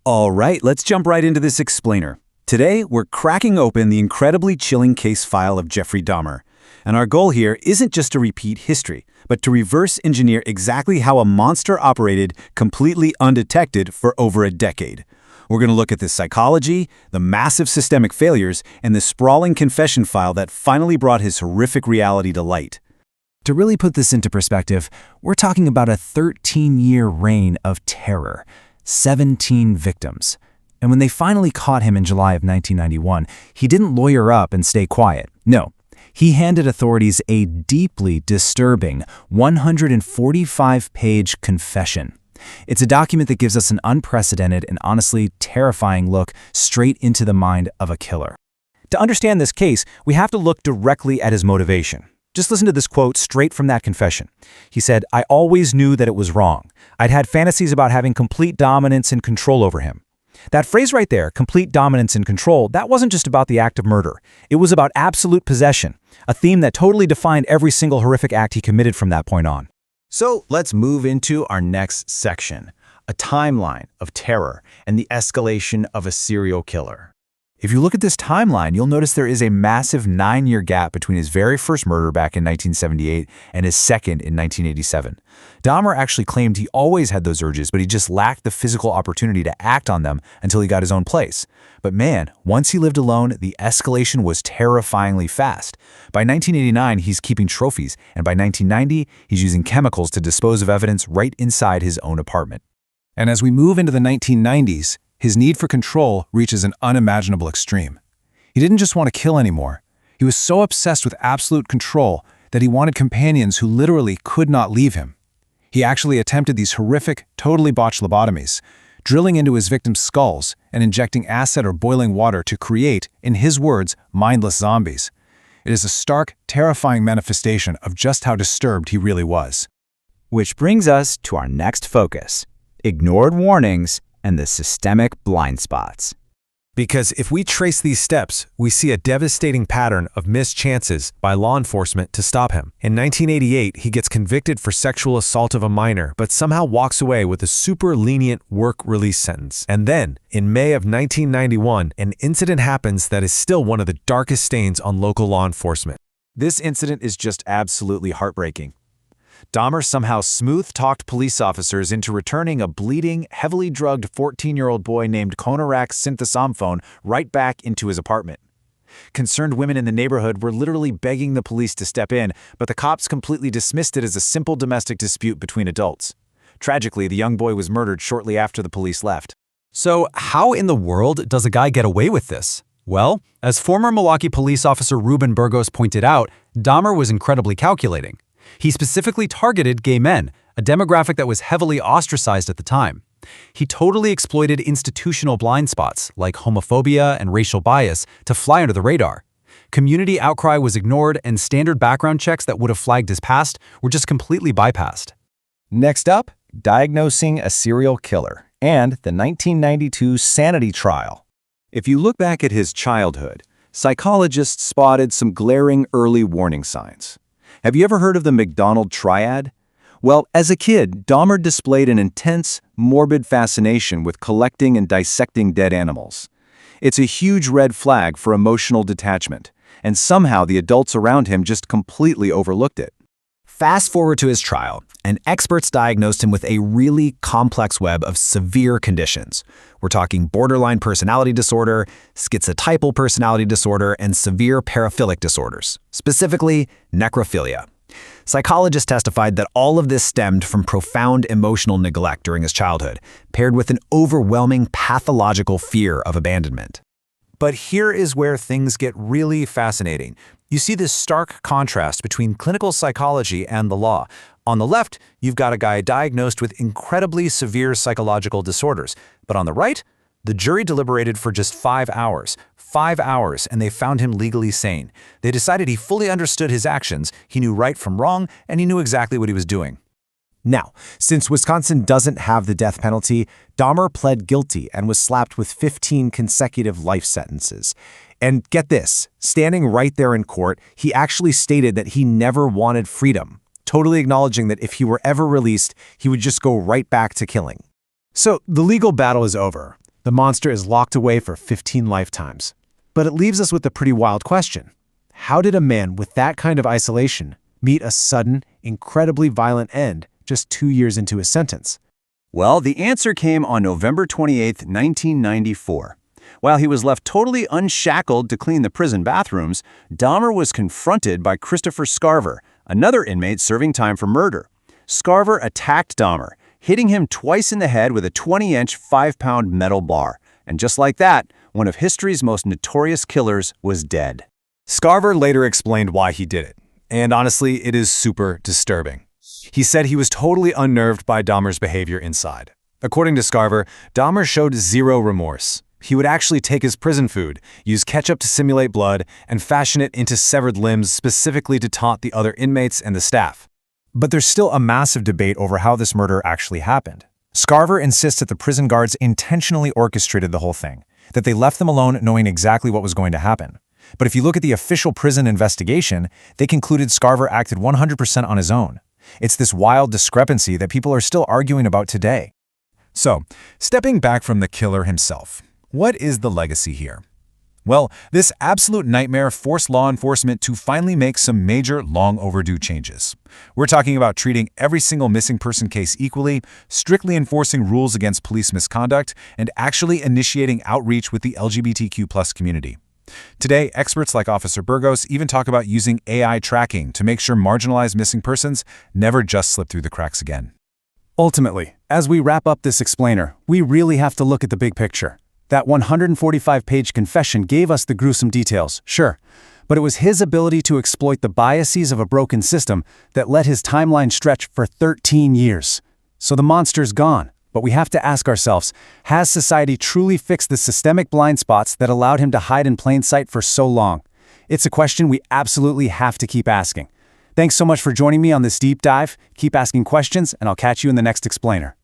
All right, let's jump right into this explainer. Today, we're cracking open the incredibly chilling case file of Jeffrey Dahmer. And our goal here isn't just to repeat history, but to reverse engineer exactly how a monster operated completely undetected for over a decade. We're going to look at the psychology, the massive systemic failures, and the sprawling confession file that finally brought his horrific reality to light. To really put this into perspective, we're talking about a 13-year reign of terror, 17 victims. And when they finally caught him in July of 1991, he didn't lawyer up and stay quiet. No, he handed authorities a deeply disturbing 145-page confession. It's a document that gives us an unprecedented and honestly terrifying look straight into the mind of a killer. To understand this case, we have to look directly at his motivation. Just listen to this quote straight from that confession. He said, "I always knew that it was wrong. I'd had fantasies about having complete dominance and control over him." That phrase right there, complete dominance and control, that wasn't just about the act of murder. It was about absolute possession, a theme that totally defined every single horrific act he committed from that point on. So let's move into our next section, a timeline of terror and the escalation of a serial killer. If you look at this timeline, you'll notice there is a massive 9-year gap between his very first murder back in 1978 and his second in 1987. Dahmer actually claimed he always had those urges, but he just lacked the physical opportunity to act on them until he got his own place. But man, once he lived alone, the escalation was terrifyingly fast. By 1989, he's keeping trophies, and by 1990, he's using chemicals to dispose of evidence right inside his own apartment. And as we move into the 1990s, his need for control reaches an unimaginable extreme. He didn't just want to kill anymore. He was so obsessed with absolute control that he wanted companions who literally could not leave him. He actually attempted these horrific, totally botched lobotomies, drilling into his victims' skulls and injecting acid or boiling water to create, in his words, mindless zombies. It is a stark, terrifying manifestation of just how disturbed he really was. Which brings us to our next focus: ignored warnings and the systemic blind spots. Because if we trace these steps, we see a devastating pattern of missed chances by law enforcement to stop him. In 1988, he gets convicted for sexual assault of a minor, but somehow walks away with a super lenient work release sentence. And then, in May of 1991, an incident happens that is still one of the darkest stains on local law enforcement. This incident is just absolutely heartbreaking. Dahmer somehow smooth-talked police officers into returning a bleeding, heavily drugged 14-year-old boy named Konarak Synthesomphone right back into his apartment. Concerned women in the neighborhood were literally begging the police to step in, but the cops completely dismissed it as a simple domestic dispute between adults. Tragically, the young boy was murdered shortly after the police left. So how in the world does a guy get away with this? Well, as former Milwaukee police officer Ruben Burgos pointed out, Dahmer was incredibly calculating. He specifically targeted gay men, a demographic that was heavily ostracized at the time. He totally exploited institutional blind spots, like homophobia and racial bias, to fly under the radar. Community outcry was ignored, and standard background checks that would have flagged his past were just completely bypassed. Next up, diagnosing a serial killer and the 1992 sanity trial. If you look back at his childhood, psychologists spotted some glaring early warning signs. Have you ever heard of the McDonald triad? Well, as a kid, Dahmer displayed an intense, morbid fascination with collecting and dissecting dead animals. It's a huge red flag for emotional detachment, and somehow the adults around him just completely overlooked it. Fast forward to his trial, and experts diagnosed him with a really complex web of severe conditions. We're talking borderline personality disorder, schizotypal personality disorder, and severe paraphilic disorders, specifically necrophilia. Psychologists testified that all of this stemmed from profound emotional neglect during his childhood, paired with an overwhelming pathological fear of abandonment. But here is where things get really fascinating. You see this stark contrast between clinical psychology and the law. On the left, you've got a guy diagnosed with incredibly severe psychological disorders. But on the right, the jury deliberated for just 5 hours. 5 hours, and they found him legally sane. They decided he fully understood his actions, he knew right from wrong, and he knew exactly what he was doing. Now, since Wisconsin doesn't have the death penalty, Dahmer pled guilty and was slapped with 15 consecutive life sentences. And get this, standing right there in court, he actually stated that he never wanted freedom, totally acknowledging that if he were ever released, he would just go right back to killing. So the legal battle is over. The monster is locked away for 15 lifetimes. But it leaves us with a pretty wild question. How did a man with that kind of isolation meet a sudden, incredibly violent end just 2 years into his sentence? Well, the answer came on November 28, 1994. While he was left totally unshackled to clean the prison bathrooms, Dahmer was confronted by Christopher Scarver, another inmate serving time for murder. Scarver attacked Dahmer, hitting him twice in the head with a 20-inch, 5-pound metal bar. And just like that, one of history's most notorious killers was dead. Scarver later explained why he did it. And honestly, it is super disturbing. He said he was totally unnerved by Dahmer's behavior inside. According to Scarver, Dahmer showed zero remorse. He would actually take his prison food, use ketchup to simulate blood, and fashion it into severed limbs specifically to taunt the other inmates and the staff. But there's still a massive debate over how this murder actually happened. Scarver insists that the prison guards intentionally orchestrated the whole thing, that they left them alone knowing exactly what was going to happen. But if you look at the official prison investigation, they concluded Scarver acted 100% on his own. It's this wild discrepancy that people are still arguing about today. So, stepping back from the killer himself, what is the legacy here? Well, this absolute nightmare forced law enforcement to finally make some major, long-overdue changes. We're talking about treating every single missing person case equally, strictly enforcing rules against police misconduct, and actually initiating outreach with the LGBTQ+ community. Today, experts like Officer Burgos even talk about using AI tracking to make sure marginalized missing persons never just slip through the cracks again. Ultimately, as we wrap up this explainer, we really have to look at the big picture. That 145-page confession gave us the gruesome details, sure, but it was his ability to exploit the biases of a broken system that let his timeline stretch for 13 years. So the monster's gone, but we have to ask ourselves, has society truly fixed the systemic blind spots that allowed him to hide in plain sight for so long? It's a question we absolutely have to keep asking. Thanks so much for joining me on this deep dive. Keep asking questions, and I'll catch you in the next explainer.